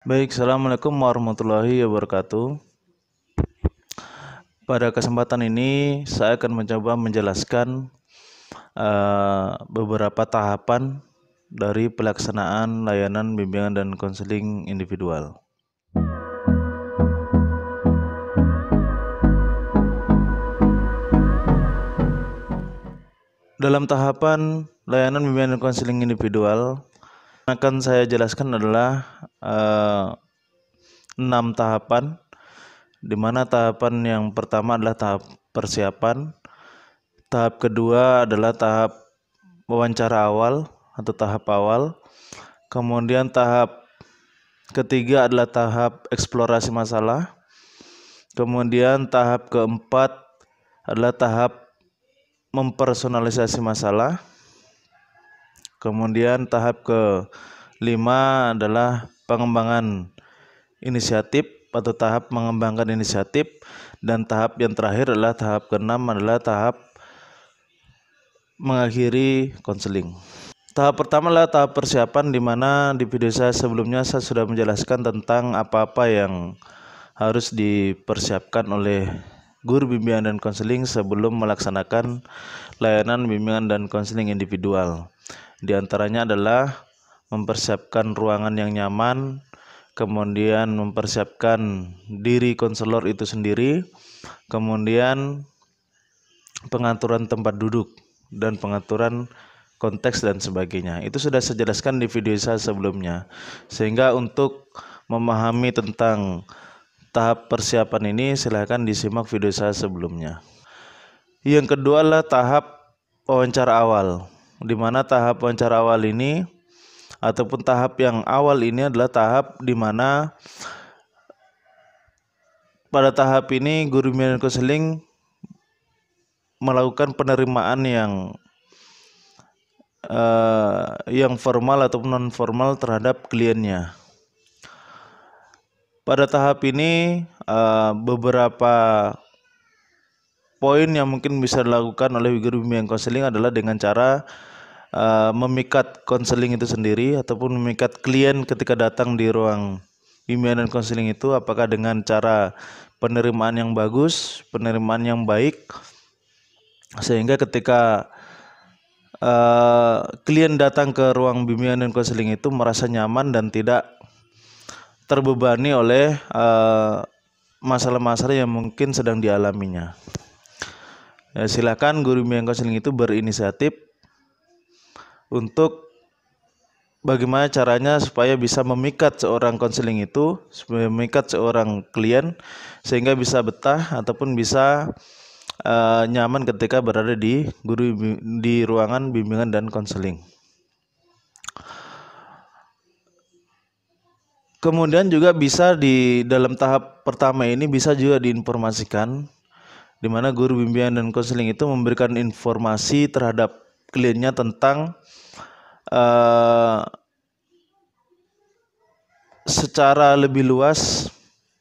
Baik, Assalamualaikum warahmatullahi wabarakatuh. Pada kesempatan ini, saya akan mencoba menjelaskan beberapa tahapan dari pelaksanaan layanan bimbingan dan konseling individual. Dalam tahapan layanan bimbingan dan konseling individual, akan saya jelaskan adalah 6 tahapan, di mana tahapan yang pertama adalah tahap persiapan, tahap kedua adalah tahap wawancara awal atau tahap awal, kemudian tahap ketiga adalah tahap eksplorasi masalah, kemudian tahap keempat adalah tahap mempersonalisasi masalah, kemudian tahap kelima adalah pengembangan inisiatif atau tahap mengembangkan inisiatif, dan tahap yang terakhir adalah tahap keenam adalah tahap mengakhiri konseling. Tahap pertama adalah tahap persiapan, di mana di video saya sebelumnya saya sudah menjelaskan tentang apa-apa yang harus dipersiapkan oleh guru bimbingan dan konseling sebelum melaksanakan layanan bimbingan dan konseling individual. Di antaranya adalah mempersiapkan ruangan yang nyaman, kemudian mempersiapkan diri konselor itu sendiri, kemudian pengaturan tempat duduk dan pengaturan konteks dan sebagainya. Itu sudah saya jelaskan di video saya sebelumnya. Sehingga untuk memahami tentang tahap persiapan ini silahkan disimak video saya sebelumnya. Yang kedua adalah tahap wawancara awal, di mana tahap wawancara awal ini ataupun tahap yang awal ini adalah tahap di mana pada tahap ini guru bimbingan konseling melakukan penerimaan yang formal ataupun non formal terhadap kliennya. Pada tahap ini beberapa poin yang mungkin bisa dilakukan oleh guru bimbingan konseling adalah dengan cara memikat konseling itu sendiri ataupun memikat klien ketika datang di ruang bimbingan dan konseling itu, apakah dengan cara penerimaan yang bagus, penerimaan yang baik, sehingga ketika klien datang ke ruang bimbingan dan konseling itu merasa nyaman dan tidak terbebani oleh masalah-masalah yang mungkin sedang dialaminya. Ya, silakan guru bimbingan konseling itu berinisiatif untuk bagaimana caranya supaya bisa memikat seorang konseling itu, supaya memikat seorang klien sehingga bisa betah ataupun bisa nyaman ketika berada di ruangan bimbingan dan konseling. Kemudian juga bisa di dalam tahap pertama ini bisa juga diinformasikan, di mana guru bimbingan dan konseling itu memberikan informasi terhadap kliennya tentang secara lebih luas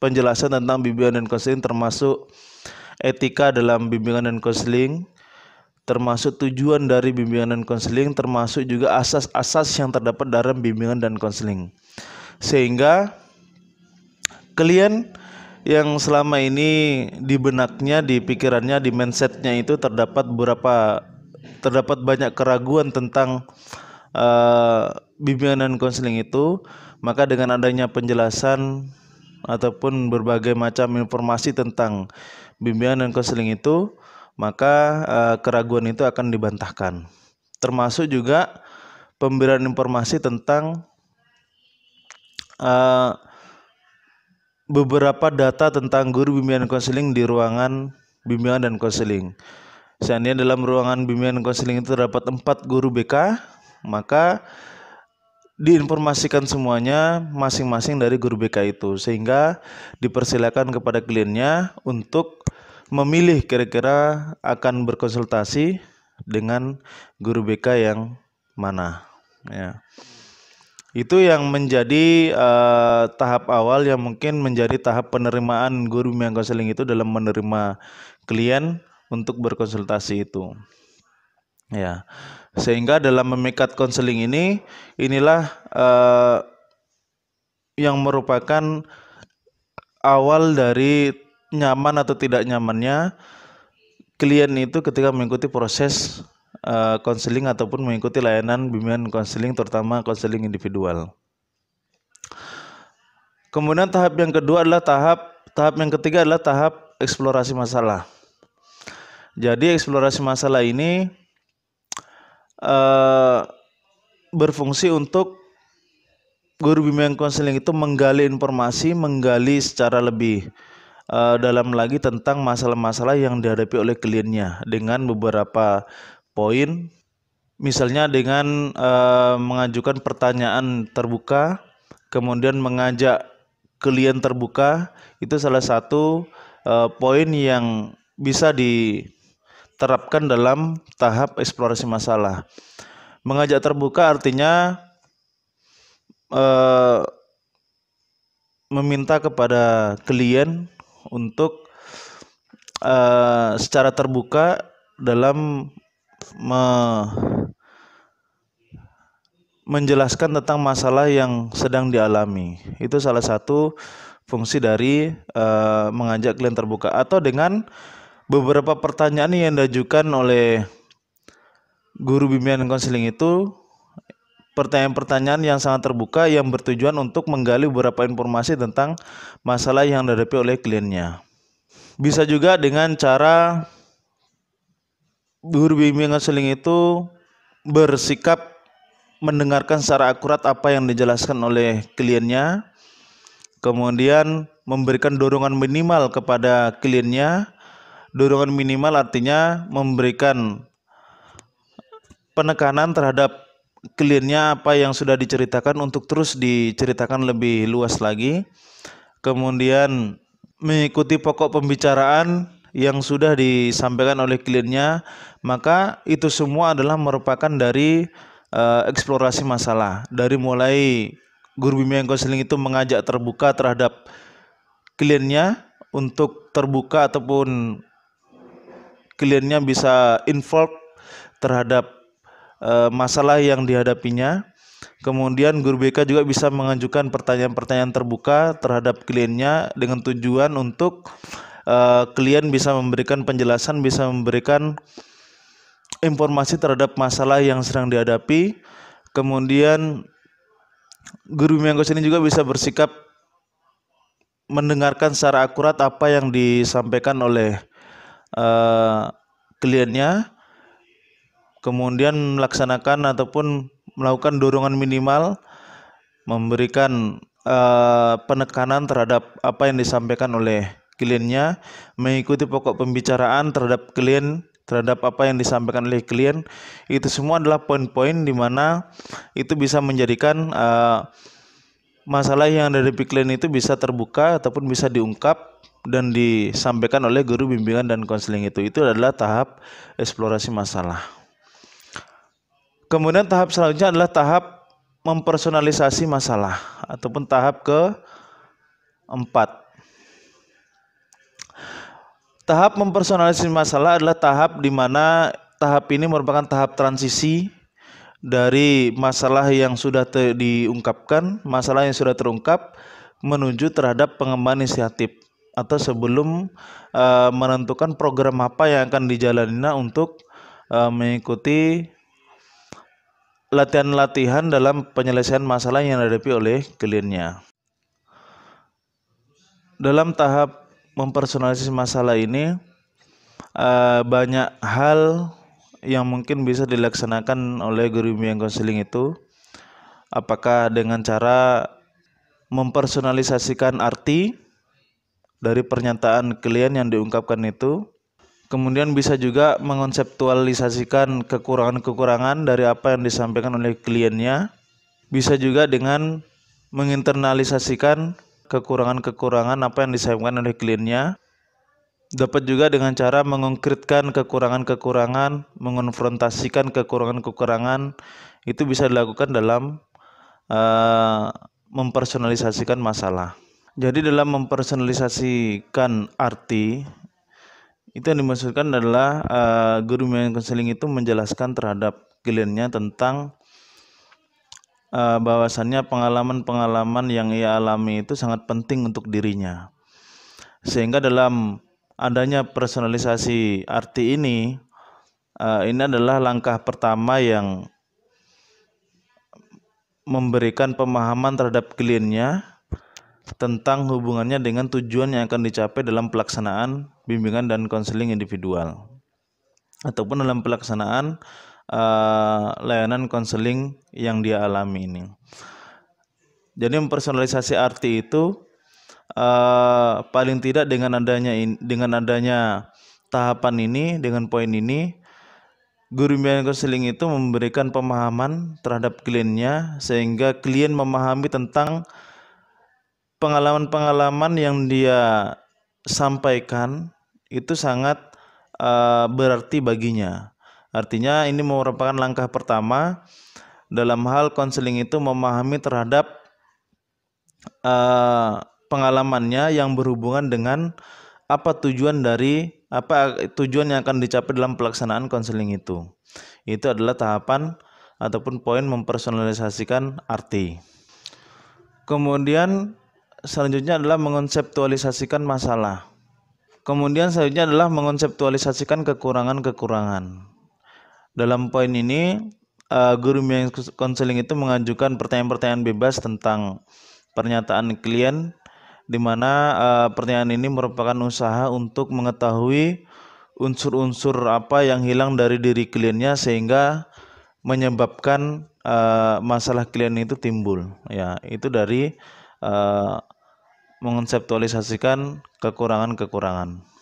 penjelasan tentang bimbingan dan konseling, termasuk etika dalam bimbingan dan konseling, termasuk tujuan dari bimbingan dan konseling, termasuk juga asas-asas yang terdapat dalam bimbingan dan konseling. Sehingga klien yang selama ini di benaknya, di pikirannya, di mindsetnya itu terdapat banyak keraguan tentang bimbingan dan konseling itu, maka dengan adanya penjelasan ataupun berbagai macam informasi tentang bimbingan dan konseling itu, maka keraguan itu akan dibantahkan. Termasuk juga pemberian informasi tentang beberapa data tentang guru bimbingan dan konseling di ruangan bimbingan dan konseling. Seandainya dalam ruangan bimbingan dan konseling itu terdapat 4 guru BK, maka diinformasikan semuanya masing-masing dari guru BK itu, sehingga dipersilakan kepada kliennya untuk memilih kira-kira akan berkonsultasi dengan guru BK yang mana, ya. Itu yang menjadi tahap awal yang mungkin menjadi tahap penerimaan guru bimbingan konseling itu dalam menerima klien untuk berkonsultasi itu. Ya, sehingga dalam memikat konseling inilah yang merupakan awal dari nyaman atau tidak nyamannya klien itu ketika mengikuti proses konseling ataupun mengikuti layanan bimbingan konseling, terutama konseling individual. Kemudian tahap yang kedua adalah tahap yang ketiga adalah tahap eksplorasi masalah. Jadi eksplorasi masalah ini berfungsi untuk guru bimbingan konseling itu menggali informasi, menggali secara lebih dalam lagi tentang masalah-masalah yang dihadapi oleh kliennya dengan beberapa poin, misalnya dengan mengajukan pertanyaan terbuka, kemudian mengajak klien terbuka. Itu salah satu poin yang bisa diterapkan dalam tahap eksplorasi masalah. Mengajak terbuka artinya meminta kepada klien untuk secara terbuka dalam menjelaskan tentang masalah yang sedang dialami. Itu salah satu fungsi dari mengajak klien terbuka, atau dengan beberapa pertanyaan yang diajukan oleh guru bimbingan konseling itu, pertanyaan-pertanyaan yang sangat terbuka yang bertujuan untuk menggali beberapa informasi tentang masalah yang dihadapi oleh kliennya. Bisa juga dengan cara guru bimbingan konseling itu bersikap mendengarkan secara akurat apa yang dijelaskan oleh kliennya, kemudian memberikan dorongan minimal kepada kliennya. Dorongan minimal artinya memberikan penekanan terhadap kliennya apa yang sudah diceritakan untuk terus diceritakan lebih luas lagi. Kemudian mengikuti pokok pembicaraan yang sudah disampaikan oleh kliennya, maka itu semua adalah merupakan dari eksplorasi masalah. Dari mulai guru bimbingan konseling itu mengajak terbuka terhadap kliennya untuk terbuka ataupun kliennya bisa involve terhadap masalah yang dihadapinya. Kemudian guru BK juga bisa mengajukan pertanyaan-pertanyaan terbuka terhadap kliennya dengan tujuan untuk klien bisa memberikan penjelasan, bisa memberikan informasi terhadap masalah yang sedang dihadapi. Kemudian guru bimbingan konseling juga bisa bersikap mendengarkan secara akurat apa yang disampaikan oleh kliennya, kemudian melaksanakan ataupun melakukan dorongan minimal, memberikan penekanan terhadap apa yang disampaikan oleh kliennya, mengikuti pokok pembicaraan terhadap klien, terhadap apa yang disampaikan oleh klien. Itu semua adalah poin-poin di mana itu bisa menjadikan masalah yang dihadapi klien itu bisa terbuka ataupun bisa diungkap dan disampaikan oleh guru bimbingan dan konseling itu. Itu adalah tahap eksplorasi masalah. Kemudian tahap selanjutnya adalah tahap mempersonalisasi masalah ataupun tahap keempat. Tahap mempersonalisasi masalah adalah tahap di mana tahap ini merupakan tahap transisi dari masalah yang sudah diungkapkan, masalah yang sudah terungkap menuju terhadap pengembangan inisiatif atau sebelum menentukan program apa yang akan dijalaninya untuk mengikuti latihan-latihan dalam penyelesaian masalah yang dihadapi oleh kliennya. Dalam tahap mempersonalisasi masalah ini banyak hal yang mungkin bisa dilaksanakan oleh guru bimbingan konseling itu. Apakah dengan cara mempersonalisasikan arti dari pernyataan klien yang diungkapkan itu, kemudian bisa juga mengonseptualisasikan kekurangan-kekurangan dari apa yang disampaikan oleh kliennya, bisa juga dengan menginternalisasikan kekurangan-kekurangan apa yang disampaikan oleh kliennya. Dapat juga dengan cara mengkonkretkan kekurangan-kekurangan, mengonfrontasikan kekurangan-kekurangan. Itu bisa dilakukan dalam mempersonalisasikan masalah. Jadi dalam mempersonalisasikan arti, itu yang dimaksudkan adalah guru bimbingan konseling itu menjelaskan terhadap kliennya tentang bahwasannya pengalaman-pengalaman yang ia alami itu sangat penting untuk dirinya. Sehingga dalam adanya personalisasi arti ini adalah langkah pertama yang memberikan pemahaman terhadap kliennya tentang hubungannya dengan tujuan yang akan dicapai dalam pelaksanaan bimbingan dan konseling individual ataupun dalam pelaksanaan layanan konseling yang dia alami ini. Jadi mempersonalisasi arti itu paling tidak dengan adanya tahapan ini, dengan poin ini, guru bimbingan konseling itu memberikan pemahaman terhadap kliennya sehingga klien memahami tentang pengalaman-pengalaman yang dia sampaikan itu sangat berarti baginya. Artinya ini merupakan langkah pertama dalam hal konseling itu memahami terhadap pengalamannya yang berhubungan dengan apa tujuan yang akan dicapai dalam pelaksanaan konseling itu. Itu adalah tahapan ataupun poin mempersonalisasikan arti. Kemudian selanjutnya adalah mengonseptualisasikan masalah. Kemudian selanjutnya adalah mengonseptualisasikan kekurangan-kekurangan. Dalam poin ini, guru bimbingan konseling itu mengajukan pertanyaan-pertanyaan bebas tentang pernyataan klien, di mana pertanyaan ini merupakan usaha untuk mengetahui unsur-unsur apa yang hilang dari diri kliennya sehingga menyebabkan masalah klien itu timbul. Ya, itu dari mengonseptualisasikan kekurangan-kekurangan.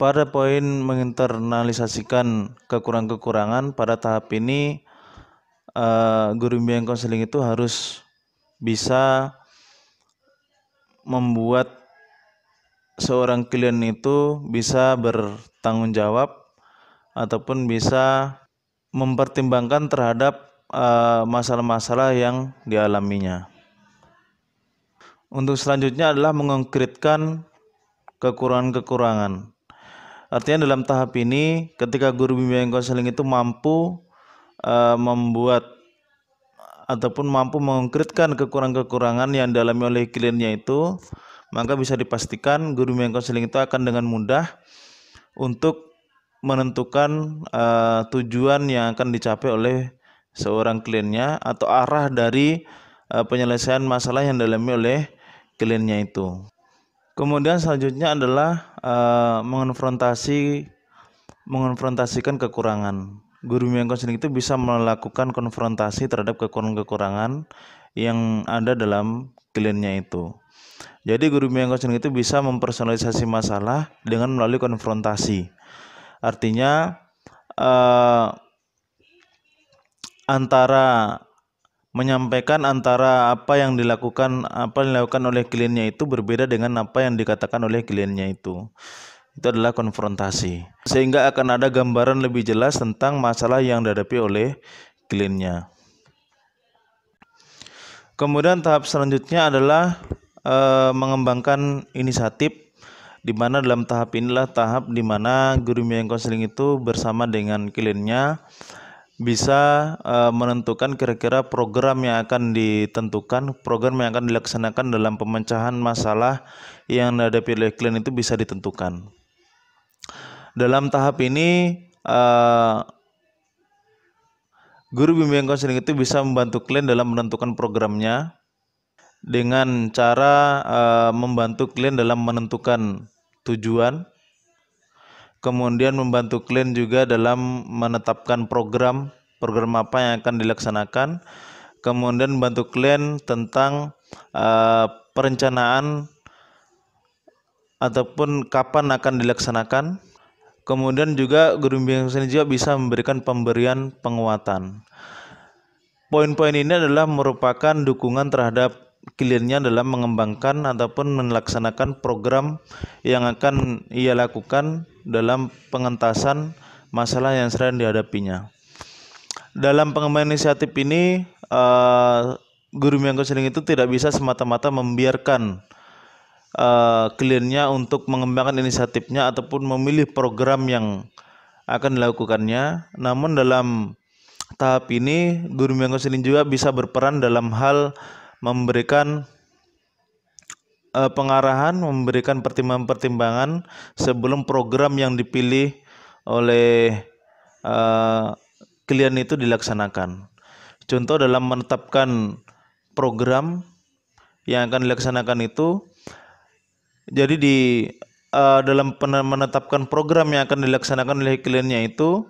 Pada poin menginternalisasikan kekurangan-kekurangan, pada tahap ini guru bimbingan konseling itu harus bisa membuat seorang klien itu bisa bertanggung jawab ataupun bisa mempertimbangkan terhadap masalah-masalah yang dialaminya. Untuk selanjutnya adalah mengkonkretkan kekurangan-kekurangan. Artinya dalam tahap ini ketika guru bimbingan konseling itu mampu membuat ataupun mampu mengkonkretkan kekurangan-kekurangan yang dialami oleh kliennya itu, maka bisa dipastikan guru bimbingan konseling itu akan dengan mudah untuk menentukan tujuan yang akan dicapai oleh seorang kliennya atau arah dari penyelesaian masalah yang dialami oleh kliennya itu. Kemudian selanjutnya adalah mengonfrontasikan kekurangan. Guru bimbingan konseling itu bisa melakukan konfrontasi terhadap kekurangan-kekurangan yang ada dalam kliennya itu. Jadi guru bimbingan konseling itu bisa mempersonalisasi masalah dengan melalui konfrontasi. Artinya menyampaikan antara apa yang dilakukan oleh kliennya itu berbeda dengan apa yang dikatakan oleh kliennya itu. Itu adalah konfrontasi. Sehingga akan ada gambaran lebih jelas tentang masalah yang dihadapi oleh kliennya. Kemudian tahap selanjutnya adalah mengembangkan inisiatif, di mana dalam tahap inilah tahap di mana guru bimbingan konseling itu bersama dengan kliennya bisa menentukan kira-kira program yang akan dilaksanakan dalam pemecahan masalah yang dihadapi oleh klien itu bisa ditentukan. Dalam tahap ini guru bimbingan konseling itu bisa membantu klien dalam menentukan programnya dengan cara membantu klien dalam menentukan tujuan, kemudian membantu klien juga dalam menetapkan program apa yang akan dilaksanakan, kemudian membantu klien tentang perencanaan ataupun kapan akan dilaksanakan. Kemudian juga guru bimbingan konseling juga bisa memberikan pemberian penguatan. Poin-poin ini adalah merupakan dukungan terhadap kliennya dalam mengembangkan ataupun melaksanakan program yang akan ia lakukan dalam pengentasan masalah yang sedang dihadapinya. Dalam pengembangan inisiatif ini, guru bimbingan konseling itu tidak bisa semata-mata membiarkan kliennya untuk mengembangkan inisiatifnya ataupun memilih program yang akan dilakukannya. Namun dalam tahap ini guru bimbingan konseling juga bisa berperan dalam hal memberikan pengarahan, memberikan pertimbangan-pertimbangan sebelum program yang dipilih oleh klien itu dilaksanakan. Contoh dalam menetapkan program yang akan dilaksanakan itu, jadi dalam menetapkan program yang akan dilaksanakan oleh kliennya itu,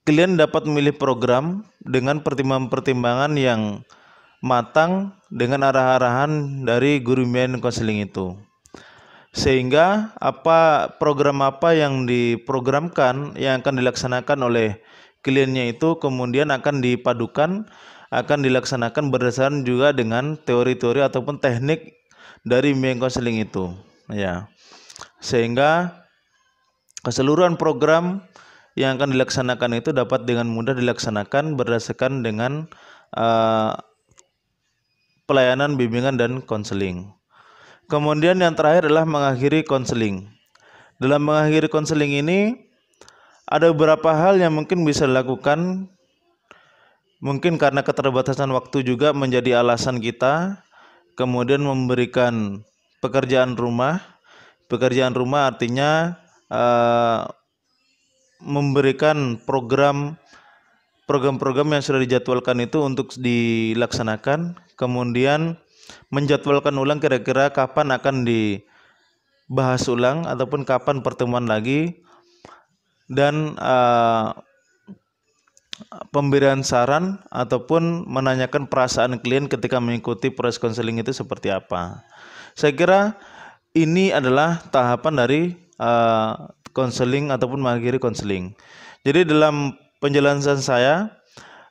klien dapat memilih program dengan pertimbangan-pertimbangan yang matang dengan arah-arahan dari guru bimbingan konseling itu. Sehingga program apa yang diprogramkan yang akan dilaksanakan oleh kliennya itu kemudian akan dipadukan, akan dilaksanakan berdasarkan juga dengan teori-teori ataupun teknik dari bimbingan konseling itu, ya. Sehingga keseluruhan program yang akan dilaksanakan itu dapat dengan mudah dilaksanakan berdasarkan dengan pelayanan bimbingan dan konseling. Kemudian yang terakhir adalah mengakhiri konseling. Dalam mengakhiri konseling ini ada beberapa hal yang mungkin bisa dilakukan. Mungkin karena keterbatasan waktu juga menjadi alasan kita. Kemudian memberikan pekerjaan rumah. Pekerjaan rumah artinya memberikan program-program yang sudah dijadwalkan itu untuk dilaksanakan, kemudian menjadwalkan ulang kira-kira kapan akan dibahas ulang ataupun kapan pertemuan lagi, dan pemberian saran ataupun menanyakan perasaan klien ketika mengikuti proses konseling itu seperti apa. Saya kira ini adalah tahapan dari konseling ataupun mengakhiri konseling. Jadi dalam penjelasan saya,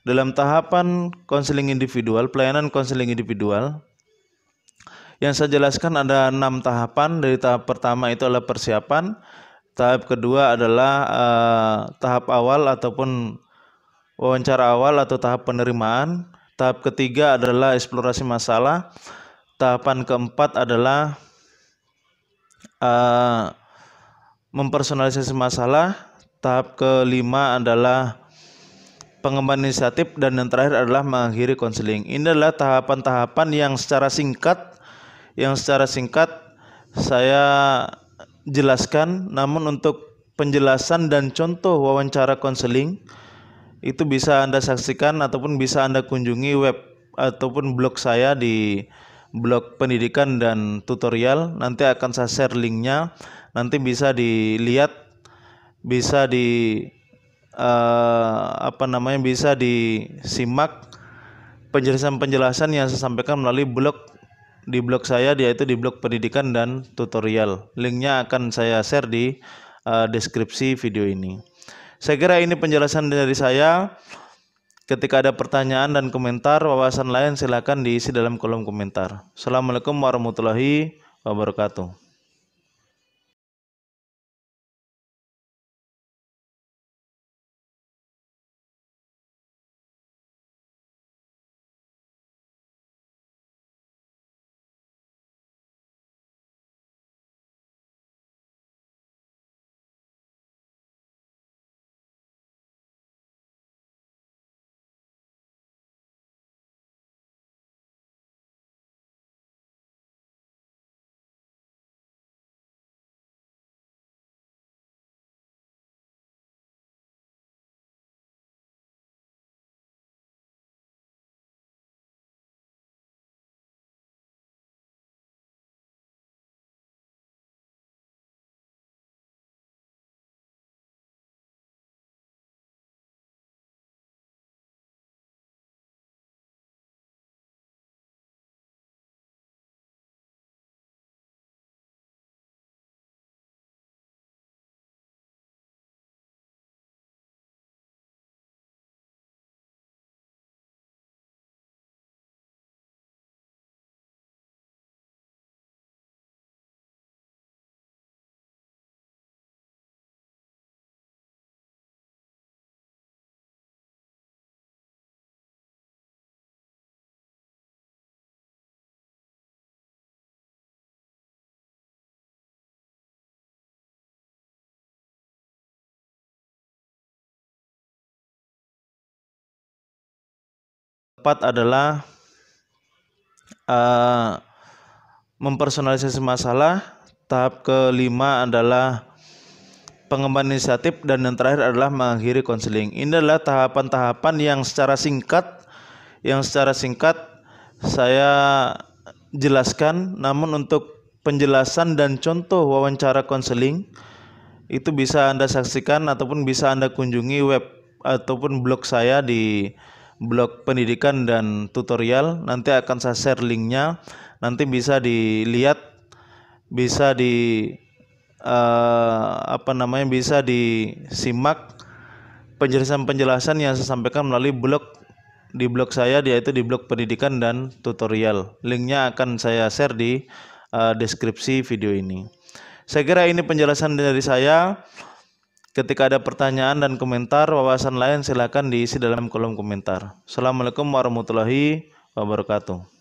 dalam tahapan konseling individual, pelayanan konseling individual, yang saya jelaskan ada 6 tahapan. Dari tahap pertama itu adalah persiapan, tahap kedua adalah tahap awal ataupun wawancara awal atau tahap penerimaan, tahap ketiga adalah eksplorasi masalah, tahapan keempat adalah mempersonalisasi masalah, tahap kelima adalah pengembangan inisiatif, dan yang terakhir adalah mengakhiri konseling. Ini adalah tahapan-tahapan yang secara singkat saya jelaskan. Namun untuk penjelasan dan contoh wawancara konseling itu bisa Anda saksikan ataupun bisa Anda kunjungi web ataupun blog saya di blog pendidikan dan tutorial. Nanti akan saya share linknya. Nanti bisa dilihat, bisa bisa disimak penjelasan-penjelasan yang saya sampaikan melalui di blog saya, yaitu di blog pendidikan dan tutorial. Linknya akan saya share di deskripsi video ini. Saya kira ini penjelasan dari saya. Ketika ada pertanyaan dan komentar, wawasan lain silakan diisi dalam kolom komentar. Assalamualaikum warahmatullahi wabarakatuh. keempat adalah mempersonalisasi masalah. Tahap kelima adalah pengembangan inisiatif, dan yang terakhir adalah mengakhiri konseling. Ini adalah tahapan-tahapan yang secara singkat saya jelaskan. Namun untuk penjelasan dan contoh wawancara konseling itu bisa Anda saksikan ataupun bisa Anda kunjungi web ataupun blog saya di blog pendidikan dan tutorial. Nanti akan saya share linknya, nanti bisa dilihat, bisa bisa disimak penjelasan-penjelasan yang saya sampaikan melalui blog saya, yaitu di blog pendidikan dan tutorial. Linknya akan saya share di deskripsi video ini. Saya kira ini penjelasan dari saya. Ketika ada pertanyaan dan komentar, wawasan lain silakan diisi dalam kolom komentar. Assalamualaikum warahmatullahi wabarakatuh.